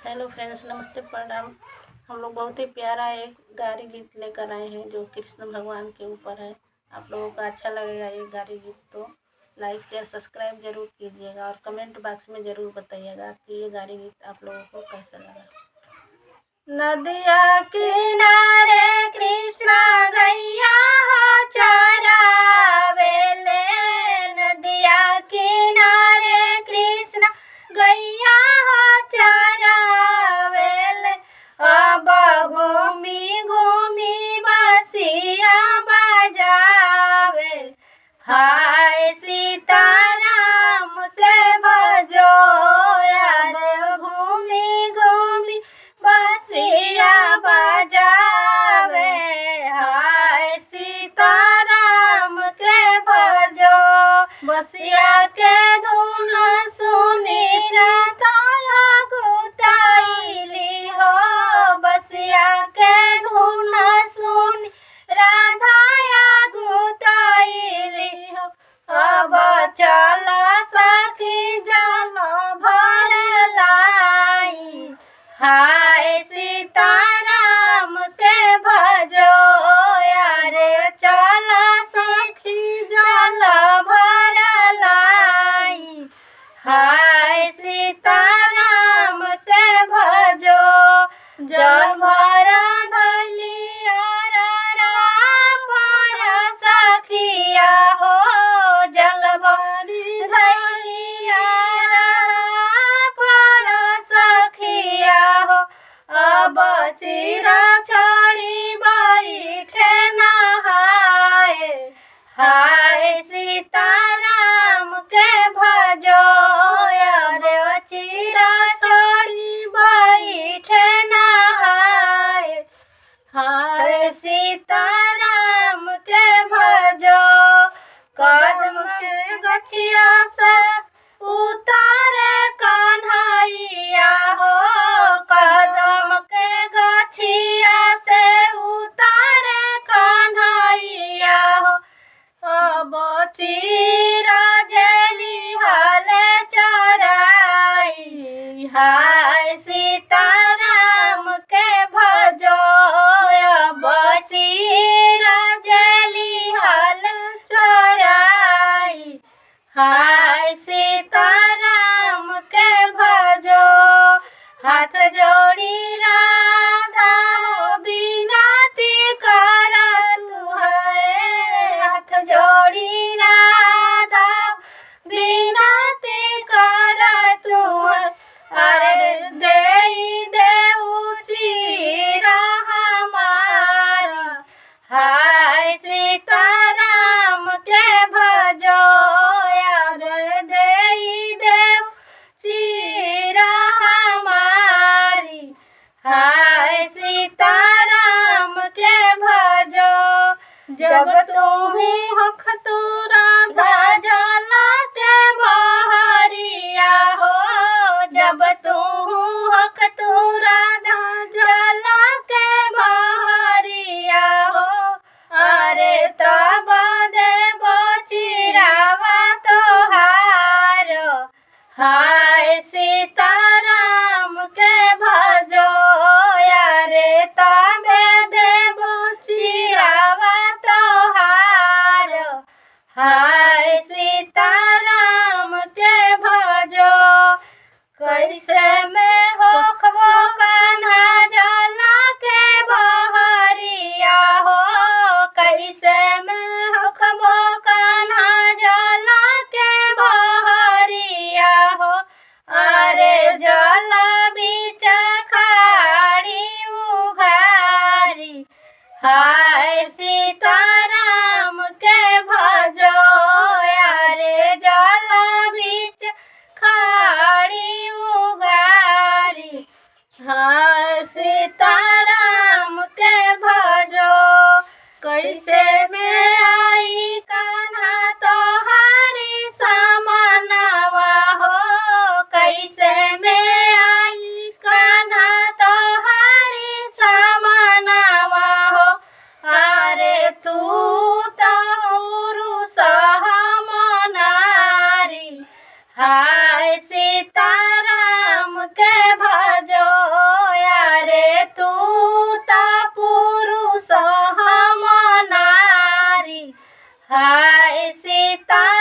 Hello friends, नमस्ते, प्रणाम। हम लोग बहुत ही प्यारा एक गारी गीत लेकर आए हैं जो कृष्ण भगवान के ऊपर है। आप लोगों को अच्छा लगेगा ये गारी गीत, तो लाइक शेयर सब्सक्राइब जरूर कीजिएगा और कमेंट बॉक्स में ज़रूर बताइएगा कि ये गारी गीत आप लोगों को कैसा लगा। नदिया किनारे कृष्णा गैया चरावेले, नदिया किनारे कृष्णा गैया चरावेले। अब घूमी घूमी बसिया बजावे, हाय सीताराम से भजो यार, घूमी घूमी बसिया बजावे, हाय सीताराम के भजो। बसिया के धुन सुनी राधाया गुताइली हो, बसिया के धुन सुनी राधाया गुताइली हो। अब चल सखी जल भर लाई, हाय सीताराम से भजो यारे, चल सखी जल भर लाई, हाय सीताराम से भजो। जल भर धैली और राम सखिया हो, जल भरी धैली और राम सखिया हो। अब चिरा चढ़ी बैठे नहाए, हाय सीताराम के भजो यारे, चिरा चढ़ी बैठे नहाए, हाय सीताराम के भजो। कदम के गछिया से उतारे कन्हैया हो, कदम के गछिया से उतारे कन्हैया हो। अब चिरा जेली हाले चराई, हाय सीताराम के भजो। अब चिरा जेली हाले चराई, हाय सीताराम के भजो। हाथ जोड़ी राधा हो बिनती करत है, हाथ जोड़ी राधा बिनती करत है। अरे देई देऊ चीरा हमारा, हाय सीताराम के भजो यार, देई देऊ चीरा हमारी, हाय सीताराम के भजो। जब तुम्ही हख तू राधा जल से बहरिया हो, जब तू हख तू राधा जल से बहरिया हो। अरे तब देव चिरावा तोहार, हाय सीताराम से भजो यारे, तबे देव चिरावा तोहार, हाय सीताराम के भजो। कैसे में होखबो कान्हा जल के बहरिया हो, कैसे में होखबो कान्हा जल के बहरिया हो। अरे जल बीच खाड़ी उघारी, हाय सीताराम के भजो यारे, जल बीच खाड़ी उघारी, हाय सीताराम के भजो। कैसे में आई कान्हा तोहारी सामनवा हो, कैसे में आई कान्हा तोहारी सामनवा हो। अरे तू तो रुसह मनारी, हाय सीताराम के भजो। हाय सीता